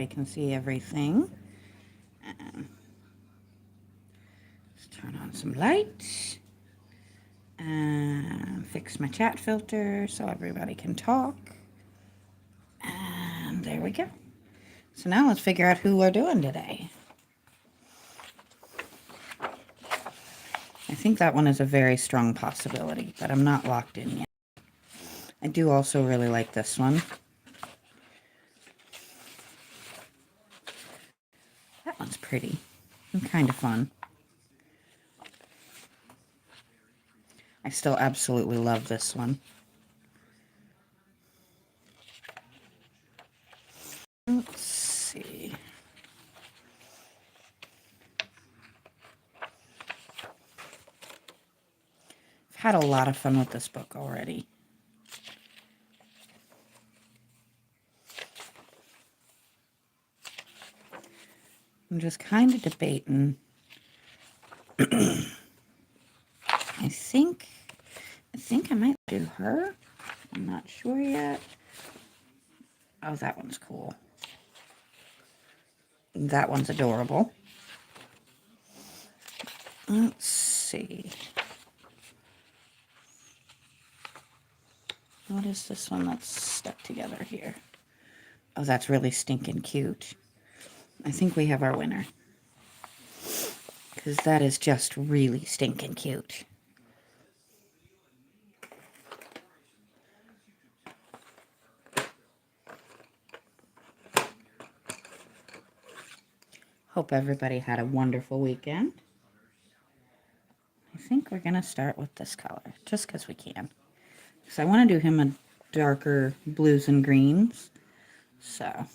you can see everything. Let's turn on some lights and fix my chat filter so everybody can talk. And there we go. So now let's figure out who we're doing today. I think that one is a very strong possibility, but I'm not locked in yet. I do also really like this one. That one's pretty and kind of fun. I still absolutely love this one. Let's see. I've had a lot of fun with this book already. I'm just kind of debating. I think I might do her. I'm not sure yet. Oh, that one's cool. That one's adorable. Let's see. What is this one that's stuck together here? Oh, that's really stinking cute. I think we have our winner. Because that is just really stinking cute. Hope everybody had a wonderful weekend. I think we're going to start with this color, just because we can. So I want to do him a darker blues and greens. So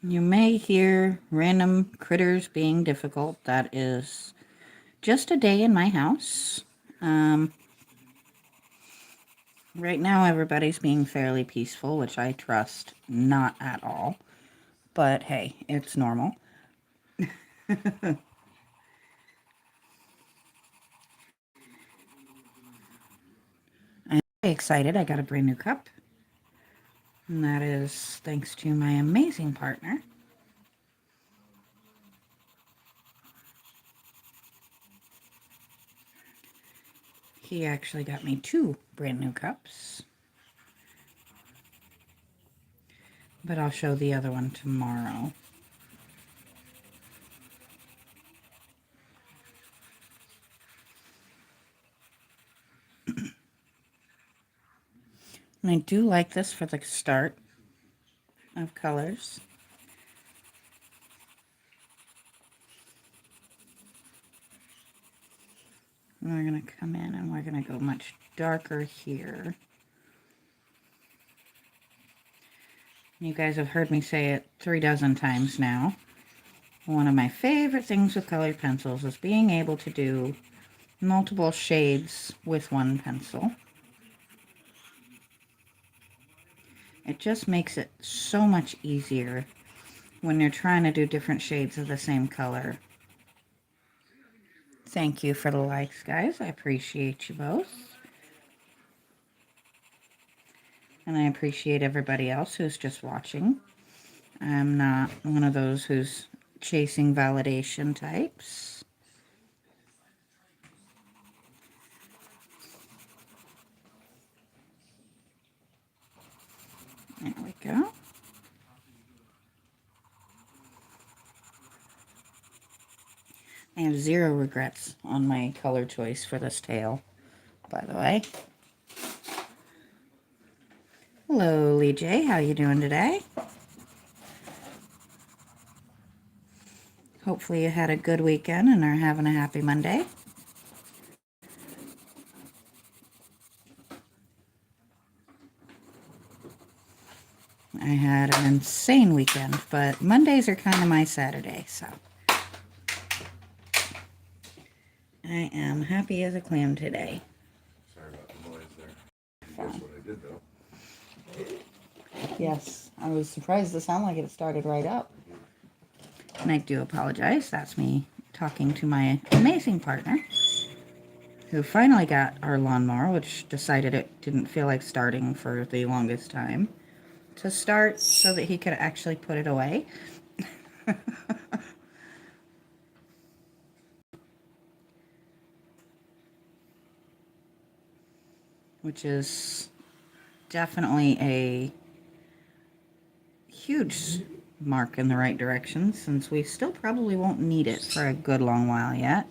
you may hear random critters being difficult. That is just a day in my house. Right now everybody's being fairly peaceful, which I trust not at all. But hey, it's normal. I'm very excited. I got a brand new cup. And that is thanks to my amazing partner. He actually got me 2 brand new cups. But I'll show the other one tomorrow. And I do like this for the start of colors. And we're going to come in and we're going to go much darker here. You guys have heard me say it 3 dozen times now. One of my favorite things with colored pencils is being able to do multiple shades with one pencil. It just makes it so much easier when you're trying to do different shades of the same color. Thank you for the likes, guys. I appreciate you both. And I appreciate everybody else who's just watching. I'm not one of those who's chasing validation types. There we go. I have 0 regrets on my color choice for this tail, by the way. Hello, Lee J. How you doing today? Hopefully you had a good weekend and are having a happy Monday. I had an insane weekend, but Mondays are kind of my Saturday, so I am happy as a clam today. Sorry about the noise there. Guess what I did though? Yes, I was surprised to sound like it started right up. And I do apologize. That's me talking to my amazing partner. who finally got our lawnmower, which decided it didn't feel like starting for the longest time, to start so that he could actually put it away. Which is definitely a huge mark in the right direction, since we still probably won't need it for a good long while yet.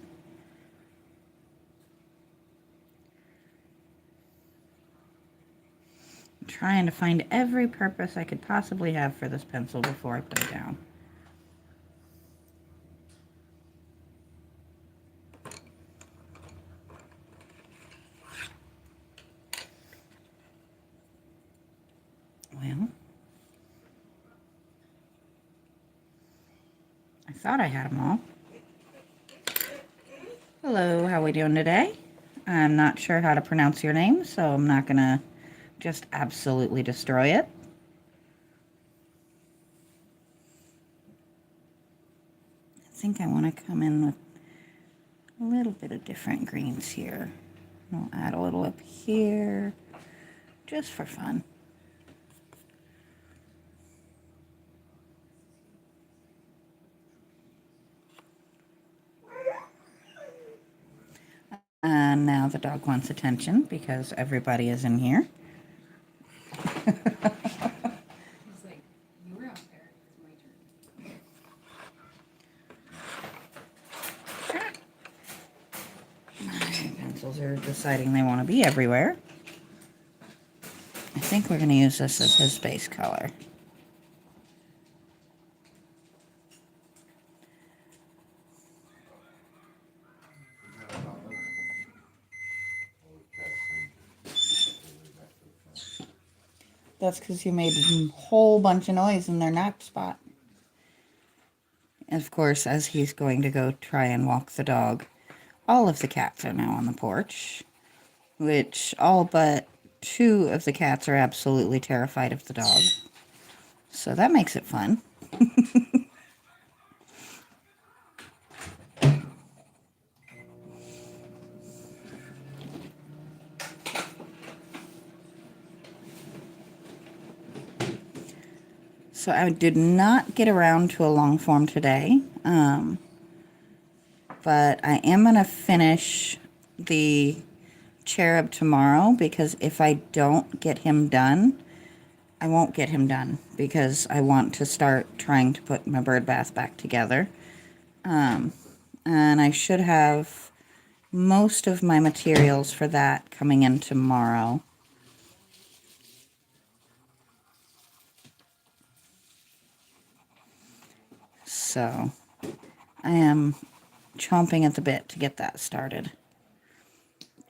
I'm trying to find every purpose I could possibly have for this pencil before I put it down. Well, I thought I had them all. Hello, how are we doing today? I'm not sure how to pronounce your name, so I'm not gonna just absolutely destroy it. I think I want to come in with a little bit of different greens here. I'll add a little up here, just for fun. And now the dog wants attention because everybody is in here. He's like, you were out there. It's my turn. My pencils are deciding they want to be everywhere. I think we're going to use this as his base color. That's because you made a whole bunch of noise in their nap spot. And of course, as he's going to go try and walk the dog, all of the cats are now on the porch, which all but 2 of the cats are absolutely terrified of the dog. So that makes it fun. So I did not get around to a long form today, but I am going to finish the cherub tomorrow, because if I don't get him done, I won't get him done, because I want to start trying to put my bird bath back together. And I should have most of my materials for that coming in tomorrow. So I am chomping at the bit to get that started.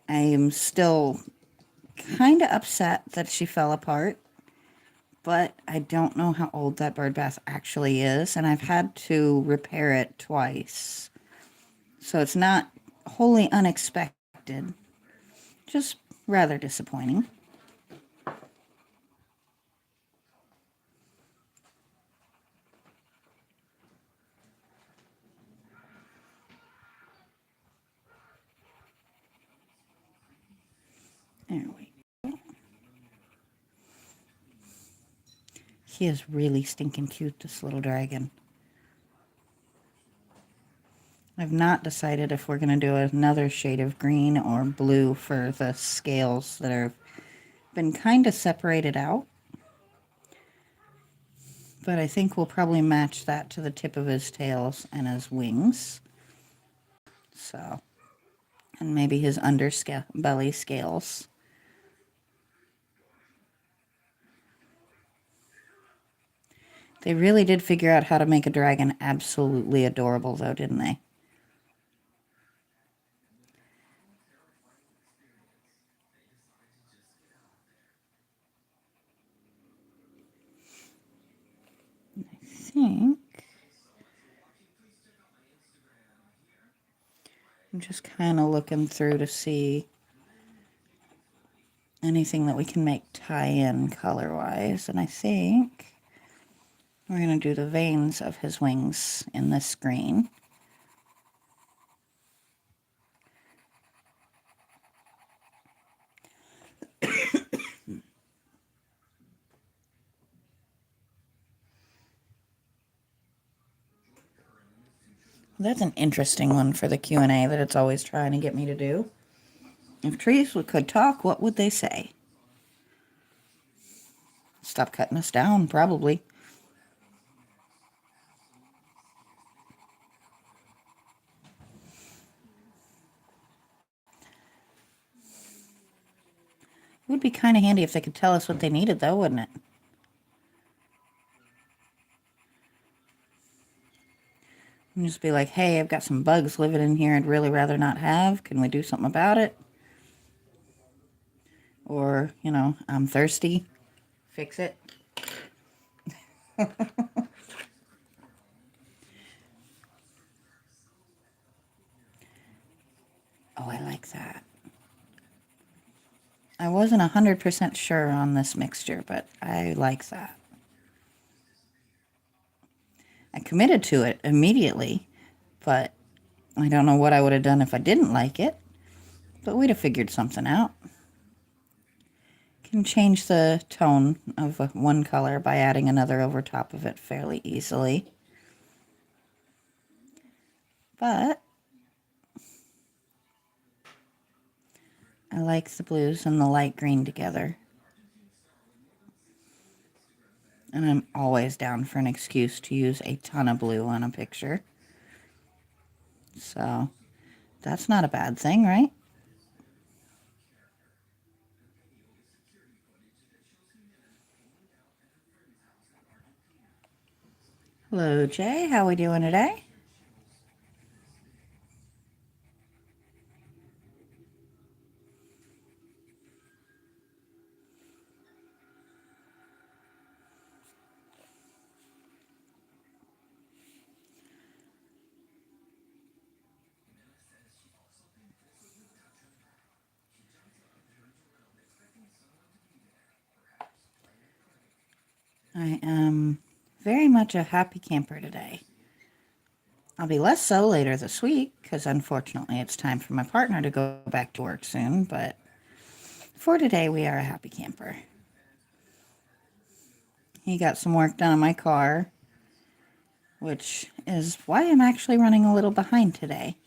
I am still kind of upset that she fell apart, but I don't know how old that bird bath actually is, and I've had to repair it twice. So it's not wholly unexpected, just rather disappointing. There we go. He is really stinking cute, this little dragon. I've not decided if we're going to do another shade of green or blue for the scales that have been kind of separated out. But I think we'll probably match that to the tip of his tails and his wings. So, and maybe his underbelly scales. They really did figure out how to make a dragon absolutely adorable, though, didn't they? I think I'm just kind of looking through to see anything that we can make tie in color-wise, and I think we're going to do the veins of his wings in this green. That's an interesting one for the Q&A that it's always trying to get me to do. If trees could talk, what would they say? Stop cutting us down, probably. It would be kind of handy if they could tell us what they needed, though, wouldn't it? And just be like, hey, I've got some bugs living in here I'd really rather not have. Can we do something about it? Or, you know, I'm thirsty. Fix it. Oh, I like that. I wasn't 100% sure on this mixture, but I like that. I committed to it immediately, but I don't know what I would have done if I didn't like it. But we'd have figured something out. Can change the tone of one color by adding another over top of it fairly easily. But I like the blues and the light green together. And I'm always down for an excuse to use a ton of blue on a picture. So that's not a bad thing, right? Hello, Jay. How we doing today? I am very much a happy camper today. I'll be less so later this week because unfortunately it's time for my partner to go back to work soon, but for today we are a happy camper. He got some work done on my car, which is why I'm actually running a little behind today.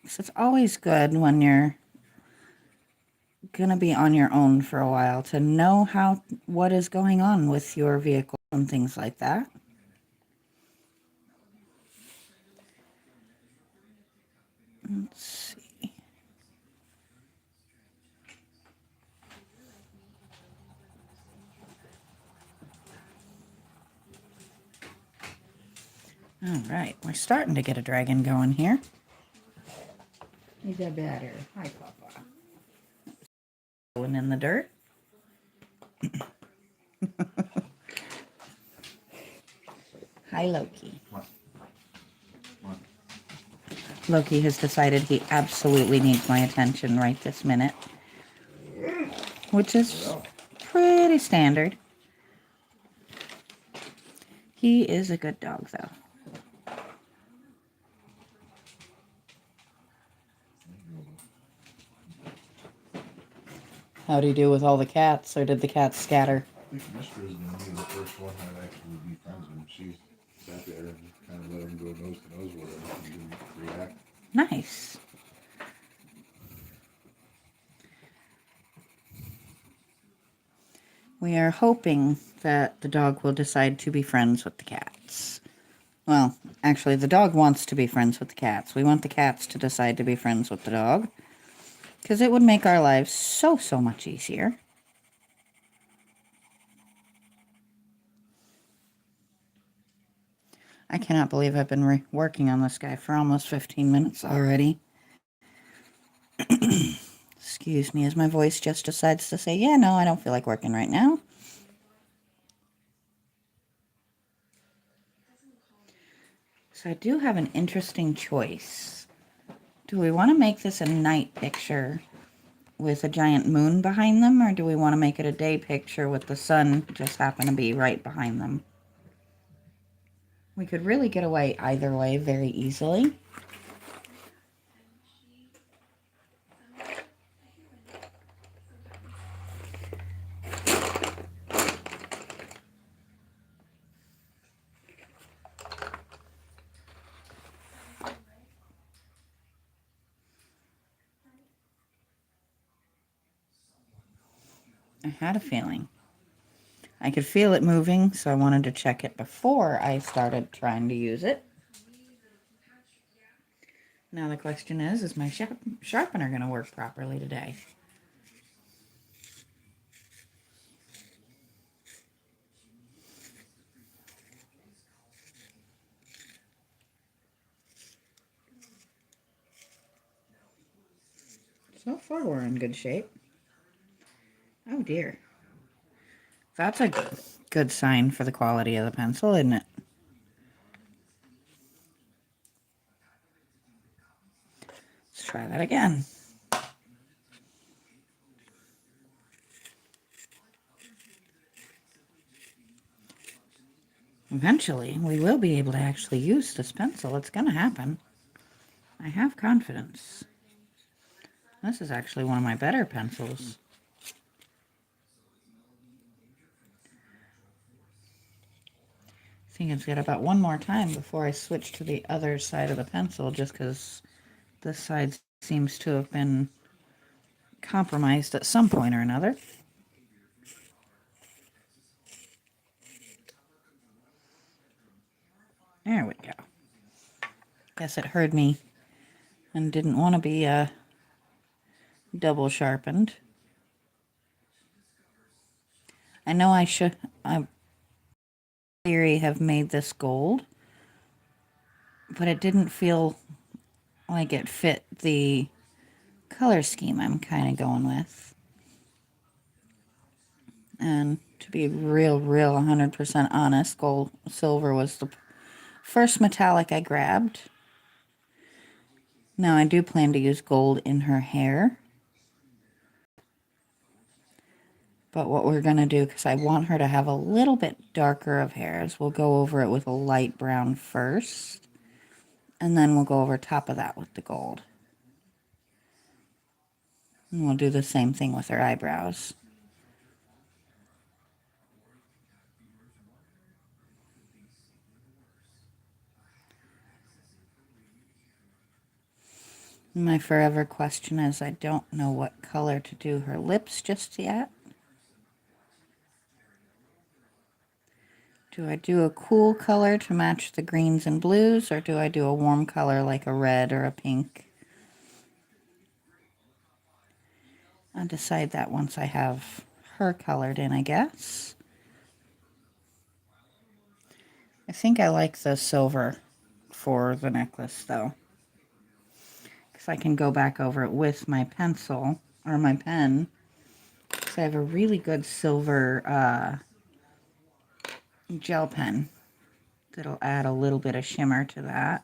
So it's always good when you're gonna be on your own for a while to know what is going on with your vehicle and things like that. Let's see. All right, we're starting to get a dragon going here. He's a better. Hi, Papa. Going in the dirt. Hi, Loki. Loki has decided he absolutely needs my attention right this minute, which is pretty standard. He is a good dog, though. How'd he do with all the cats, or did the cats scatter? I think Mistress is gonna be the first one that actually be friends with him. She sat there and kind of let him go nose to nose with him and didn't react. Nice. We are hoping that the dog will decide to be friends with the cats. Well, actually, the dog wants to be friends with the cats. We want the cats to decide to be friends with the dog, because it would make our lives so much easier. I cannot believe I've been working on this guy for almost 15 minutes already. Excuse me as my voice just decides to say, yeah, no, I don't feel like working right now. So I do have an interesting choice. Do we want to make this a night picture with a giant moon behind them, or do we want to make it a day picture with the sun just happen to be right behind them? We could really get away either way very easily. I had a feeling. I could feel it moving, so I wanted to check it before I started trying to use it. Now the question is my sharpener going to work properly today? So far we're in good shape. Oh dear. That's a good sign for the quality of the pencil, isn't it? Let's try that again. Eventually, we will be able to actually use this pencil. It's going to happen. I have confidence. This is actually one of my better pencils. I think it's got about one more time before I switch to the other side of the pencil, just because this side seems to have been compromised at some point or another. There we go. Guess it heard me and didn't want to be double sharpened. I know I should, theory, have made this gold, but it didn't feel like it fit the color scheme I'm kind of going with. And to be real 100% honest, silver was the first metallic I grabbed. Now I do plan to use gold in her hair. But what we're going to do, because I want her to have a little bit darker of hair, is we'll go over it with a light brown first. And then we'll go over top of that with the gold. And we'll do the same thing with her eyebrows. My forever question is I don't know what color to do her lips just yet. Do I do a cool color to match the greens and blues, or do I do a warm color like a red or a pink? I'll decide that once I have her colored in, I guess. I think I like the silver for the necklace, though. Because I can go back over it with my pencil, or my pen. Because I have a really good silver gel pen that'll add a little bit of shimmer to that.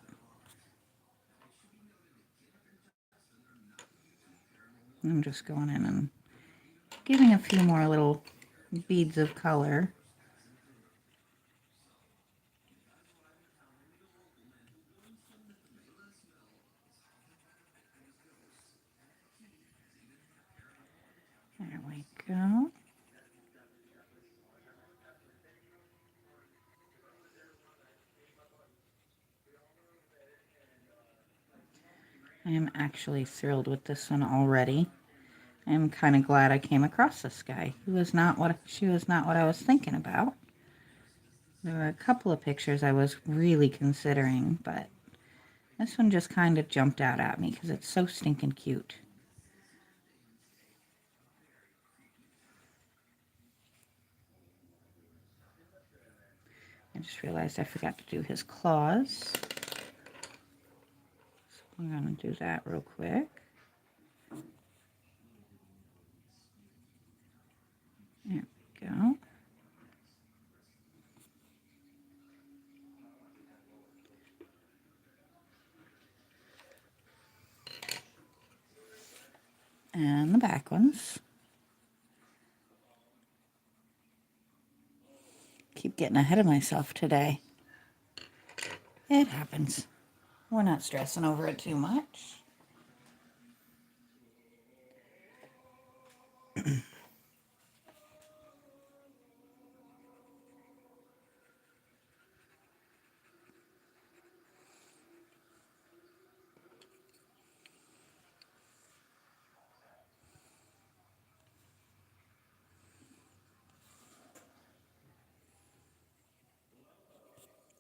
I'm just going in and giving a few more little beads of color. There we go. I am actually thrilled with this one already. I'm kind of glad I came across this guy. She was not what I was thinking about. There were a couple of pictures I was really considering, but this one just kind of jumped out at me because it's so stinking cute. I just realized I forgot to do his claws. So I'm going to do that real quick. There we go. And the back ones. Keep getting ahead of myself today. It happens. We're not stressing over it too much.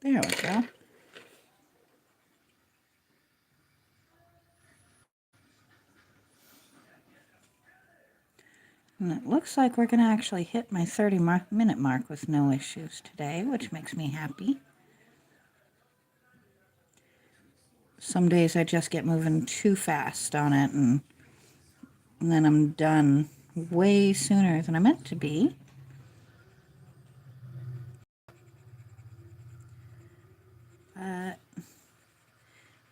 There we go. And it looks like we're going to actually hit my 30-minute mark with no issues today, which makes me happy. Some days I just get moving too fast on it, and then I'm done way sooner than I meant to be. But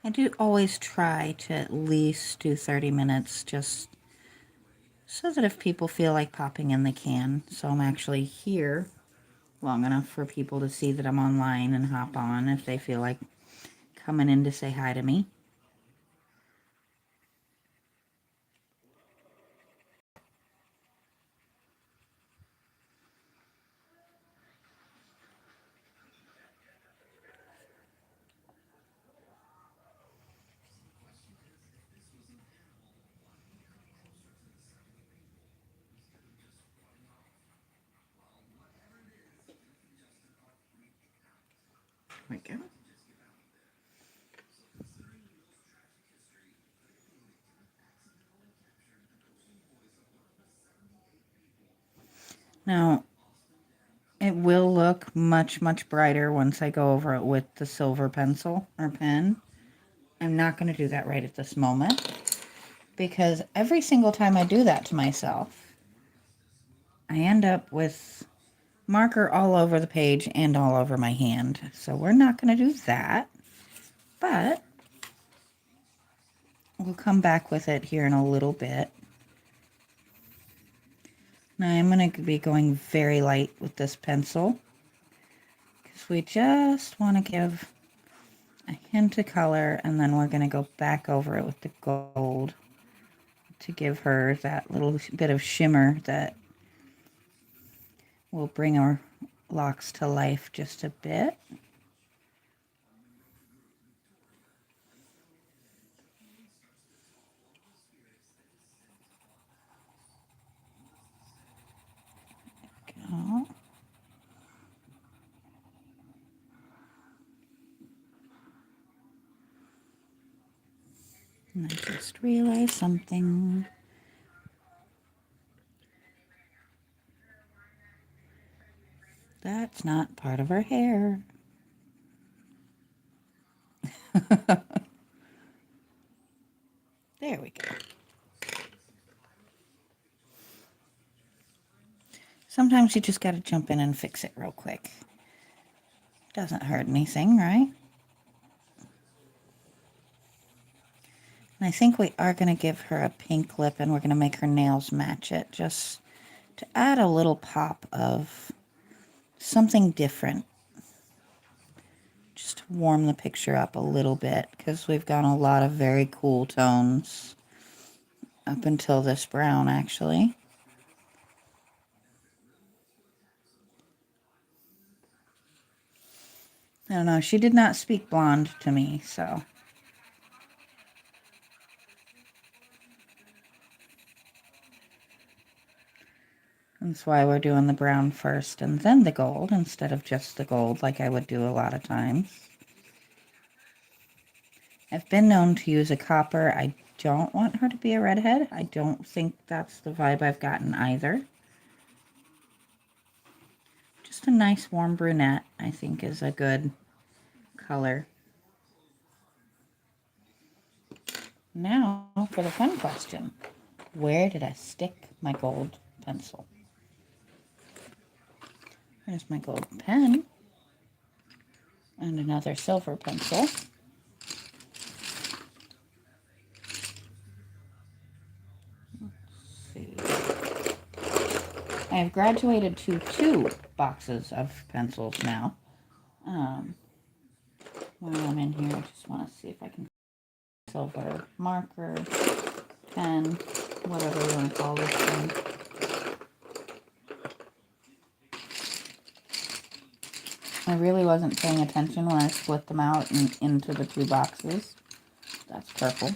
I do always try to at least do 30 minutes just so that if people feel like popping in, they can. So I'm actually here long enough for people to see that I'm online and hop on if they feel like coming in to say hi to me. There we go. Now, it will look much, much brighter once I go over it with the silver pencil or pen. I'm not going to do that right at this moment because every single time I do that to myself, I end up with marker all over the page and all over my hand. So we're not going to do that, but we'll come back with it here in a little bit. Now I'm going to be going very light with this pencil because we just want to give a hint of color, and then we're going to go back over it with the gold to give her that little bit of shimmer that will bring our locks to life just a bit. Go. And I just realized something. That's not part of her hair. There we go. Sometimes you just got to jump in and fix it real quick. Doesn't hurt anything, right? And I think we are going to give her a pink lip, and we're going to make her nails match it just to add a little pop of something different. Just to warm the picture up a little bit because we've got a lot of very cool tones up until this brown, actually. I don't know. She did not speak blonde to me, so. That's why we're doing the brown first and then the gold instead of just the gold like I would do a lot of times. I've been known to use a copper. I don't want her to be a redhead. I don't think that's the vibe I've gotten either. Just a nice warm brunette, I think, is a good color. Now for the fun question. Where did I stick my gold pencil? There's my gold pen. And another silver pencil. Let's see. I have graduated to 2 boxes of pencils now. While I'm in here, I just want to see if I can silver marker, pen, whatever you want to call this thing. I really wasn't paying attention when I split them out into the 2 boxes. That's purple.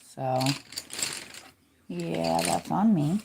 So, yeah, that's on me.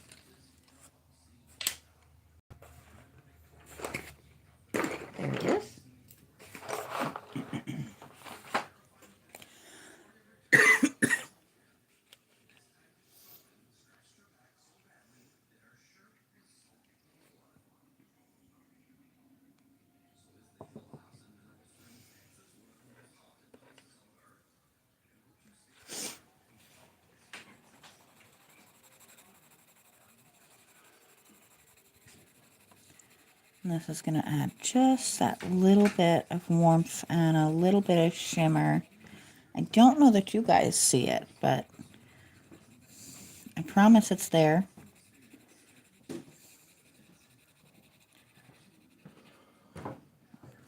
And this is going to add just that little bit of warmth and a little bit of shimmer. I don't know that you guys see it, but I promise it's there.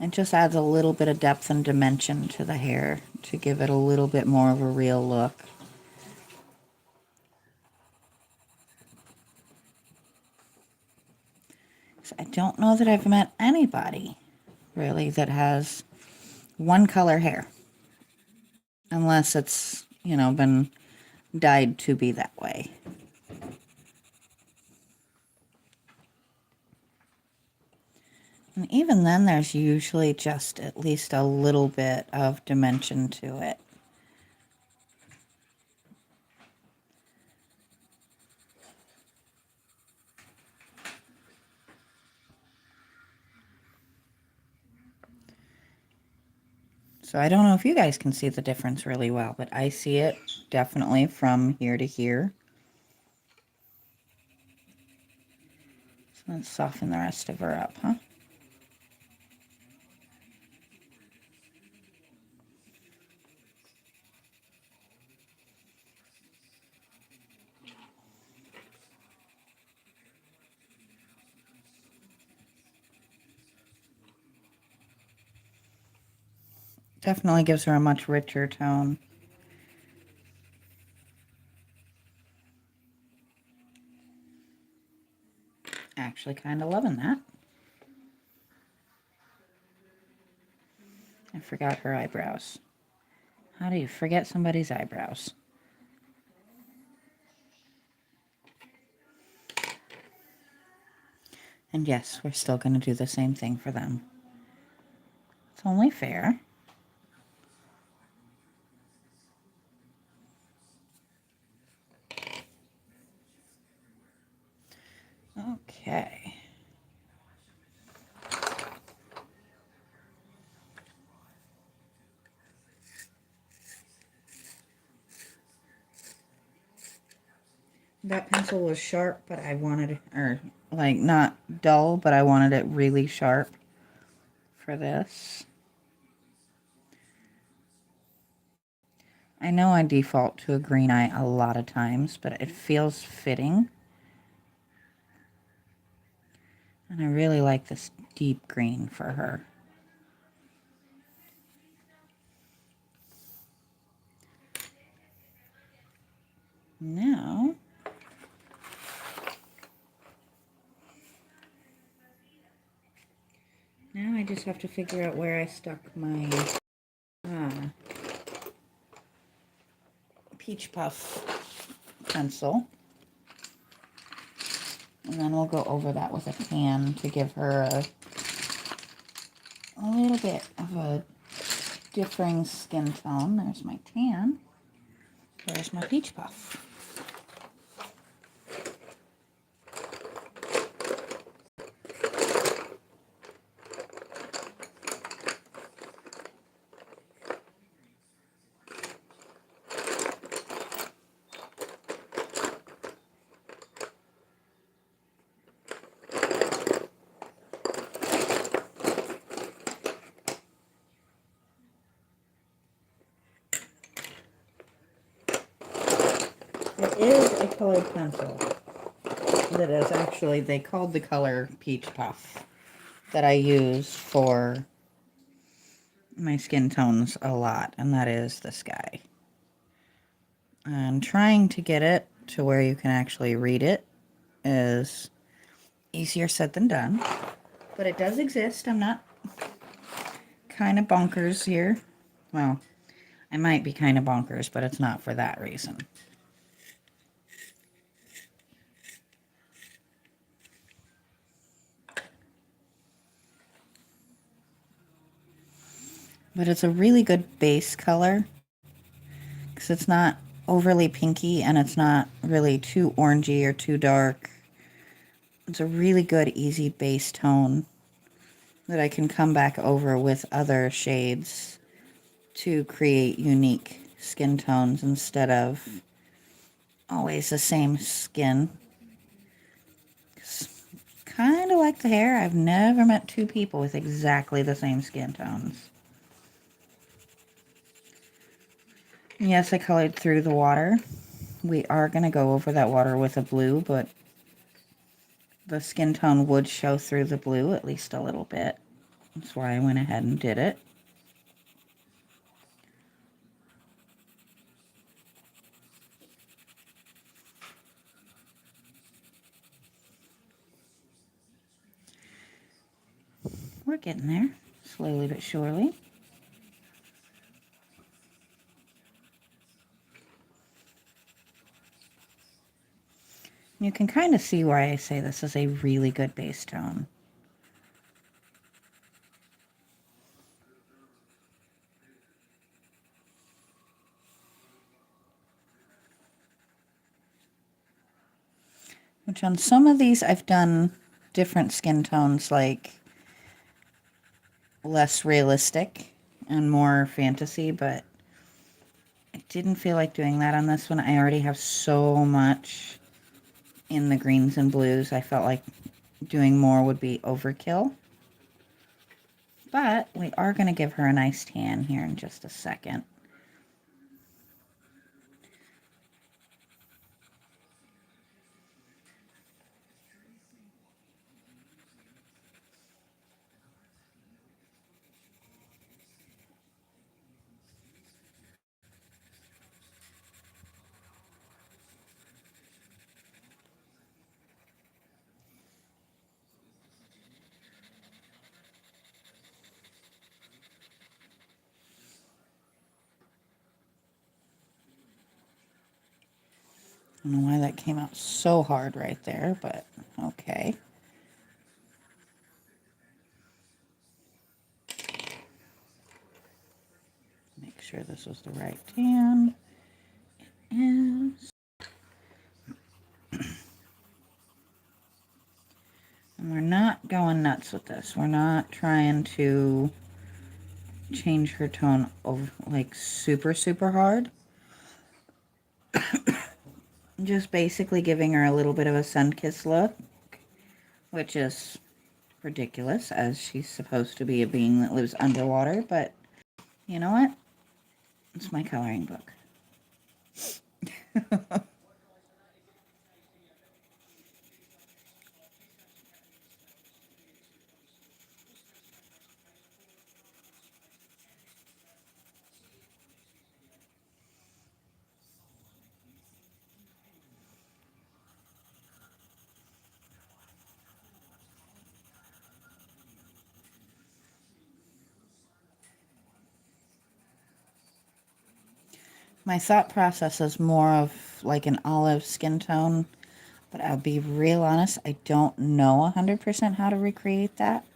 It just adds a little bit of depth and dimension to the hair to give it a little bit more of a real look. So I don't know that I've met anybody really that has one color hair. Unless it's, you know, been dyed to be that way. And even then, there's usually just at least a little bit of dimension to it. So I don't know if you guys can see the difference really well, but I see it definitely from here to here. So let's soften the rest of her up, huh? Definitely gives her a much richer tone. Actually kind of loving that. I forgot her eyebrows. How do you forget somebody's eyebrows? And yes, we're still going to do the same thing for them. It's only fair. Okay. That pencil was sharp, but I wanted it, or like not dull, but I wanted it really sharp for this. I know I default to a green eye a lot of times, but it feels fitting. And I really like this deep green for her. Now, I just have to figure out where I stuck my Peach Puff pencil. And then we'll go over that with a tan to give her a little bit of a differing skin tone. There's my tan. There's my Peach Puff. It is a colored pencil that is actually, they called the color Peach Puff, that I use for my skin tones a lot, and that is this guy. And trying to get it to where you can actually read it is easier said than done, but it does exist. I'm not kind of bonkers here. Well, I might be kind of bonkers, but it's not for that reason. But it's a really good base color because it's not overly pinky and it's not really too orangey or too dark. It's a really good, easy base tone that I can come back over with other shades to create unique skin tones instead of always the same skin. kind of like the hair. I've never met two people with exactly the same skin tones. Yes, I colored through the water. We are going to go over that water with a blue, but the skin tone would show through the blue at least a little bit. That's why I went ahead and did it. We're getting there, slowly but surely. You can kind of see why I say this is a really good base tone. Which on some of these I've done different skin tones, like less realistic and more fantasy, but I didn't feel like doing that on this one. I already have so much in the greens and blues. I felt like doing more would be overkill. But we are going to give her a nice tan here in just a second. I don't know why that came out so hard right there, but okay. Make sure this was the right tan. It is. And we're not going nuts with this. We're not trying to change her tone over like super, super hard. Just basically giving her a little bit of a sun-kissed look, which is ridiculous, as she's supposed to be a being that lives underwater, but you know what? It's my coloring book. My thought process is more of like an olive skin tone, but I'll be real honest, I don't know 100% how to recreate that.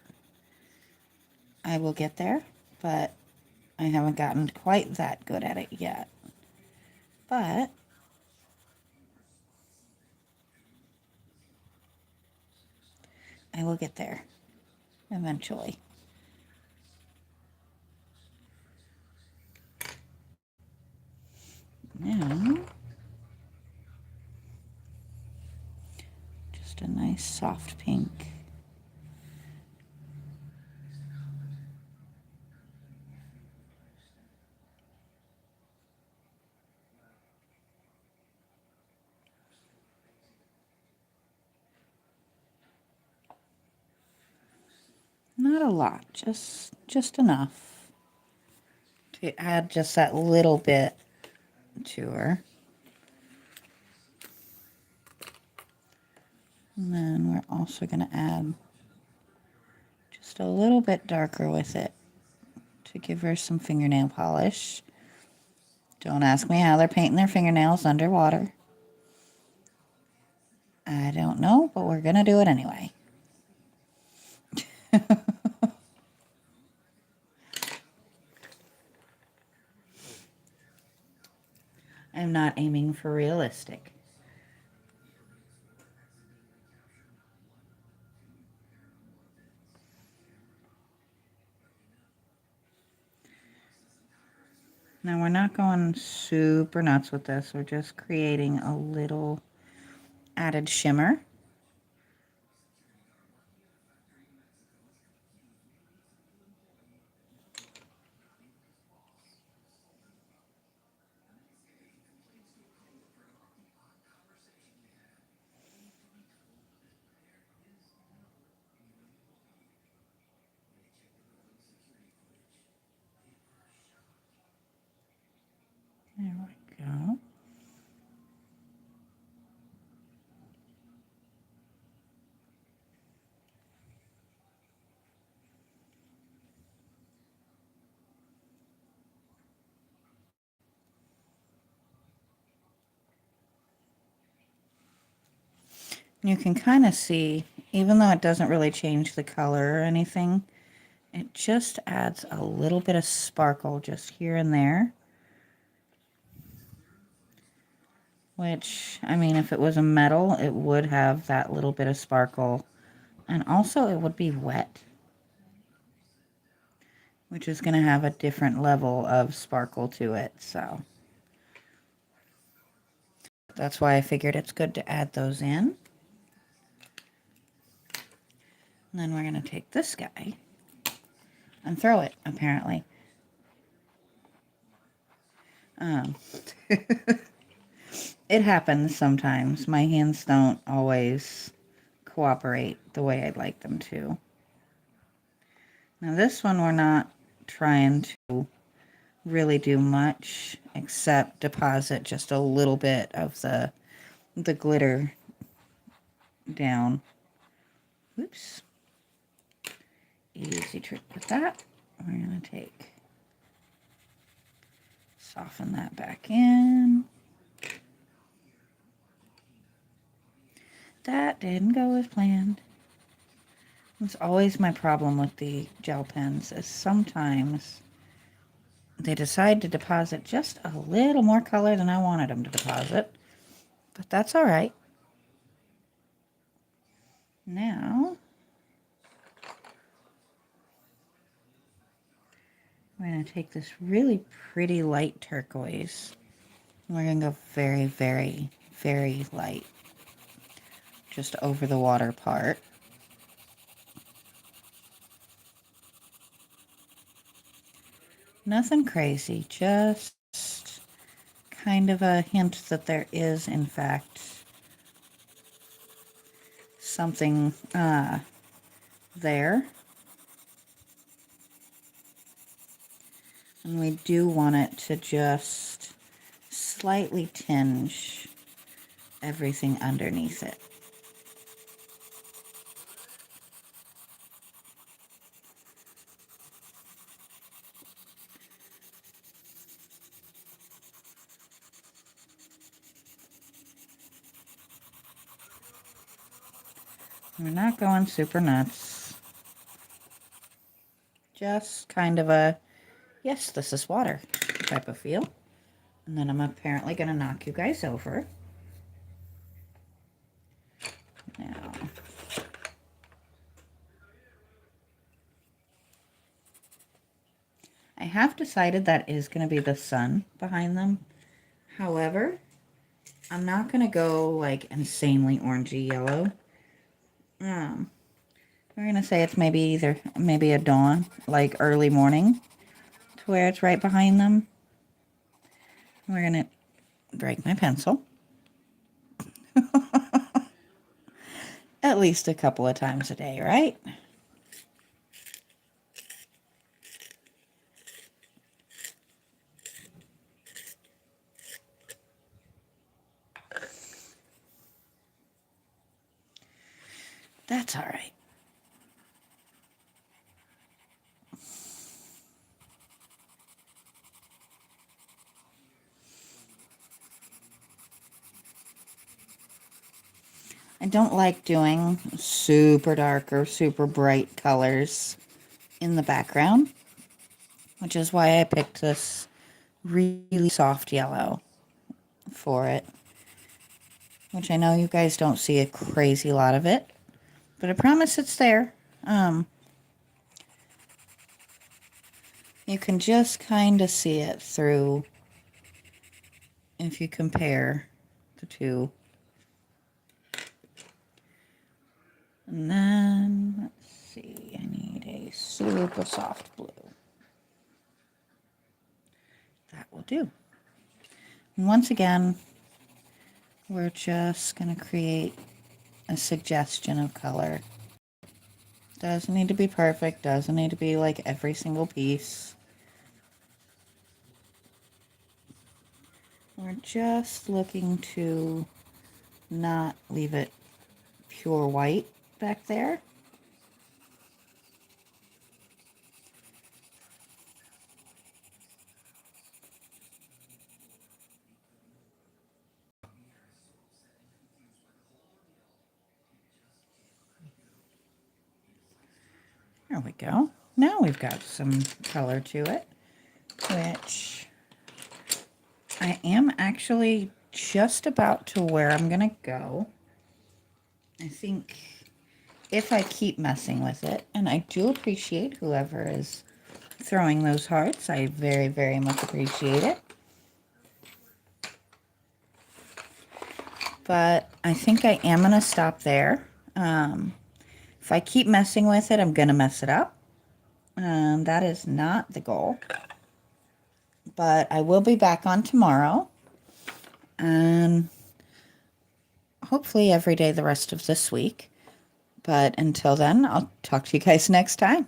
I will get there, but I haven't gotten quite that good at it yet. But I will get there eventually. Now, just a nice soft pink. Not a lot, just enough to add just that little bit to her. And then we're also going to add just a little bit darker with it to give her some fingernail polish. Don't ask me how they're painting their fingernails underwater. I don't know, but we're going to do it anyway. I'm not aiming for realistic. Now we're not going super nuts with this. We're just creating a little added shimmer. You can kind of see, even though it doesn't really change the color or anything, it just adds a little bit of sparkle just here and there. Which, I mean, if it was a metal, it would have that little bit of sparkle. And also it would be wet, which is going to have a different level of sparkle to it. So that's why I figured it's good to add those in. And then we're going to take this guy and throw it, apparently. Um, it happens sometimes. My hands don't always cooperate the way I'd like them to. Now this one we're not trying to really do much except deposit just a little bit of the glitter down. Oops. Easy trick with that. We're going to soften that back in. That didn't go as planned. It's always my problem with the gel pens is sometimes they decide to deposit just a little more color than I wanted them to deposit. But that's all right. Now, we're going to take this really pretty light turquoise. We're going to go very, very, very light. Just over the water part. Nothing crazy, just kind of a hint that there is, in fact, something there. And we do want it to just slightly tinge everything underneath it. We're not going super nuts. Just kind of a, yes, this is water type of feel. And then I'm apparently going to knock you guys over. Now, I have decided that is going to be the sun behind them. However, I'm not going to go like insanely orangey yellow. We're going to say it's maybe a dawn, like early morning, to where it's right behind them. We're going to break my pencil. At least a couple of times a day, right? That's all right. I don't like doing super dark or super bright colors in the background, which is why I picked this really soft yellow for it, which I know you guys don't see a crazy lot of it, but I promise it's there. You can just kind of see it through if you compare the two. And then, let's see, I need a super soft blue. That will do. And once again, we're just going to create a suggestion of color. Doesn't need to be perfect, doesn't need to be like every single piece. We're just looking to not leave it pure white back there. There we go. Now we've got some color to it, which I am actually just about to where I'm going to go. I think if I keep messing with it, and I do appreciate whoever is throwing those hearts. I very, very much appreciate it. But I think I am going to stop there. If I keep messing with it, I'm going to mess it up. That is not the goal. But I will be back on tomorrow. And hopefully every day the rest of this week. But until then, I'll talk to you guys next time.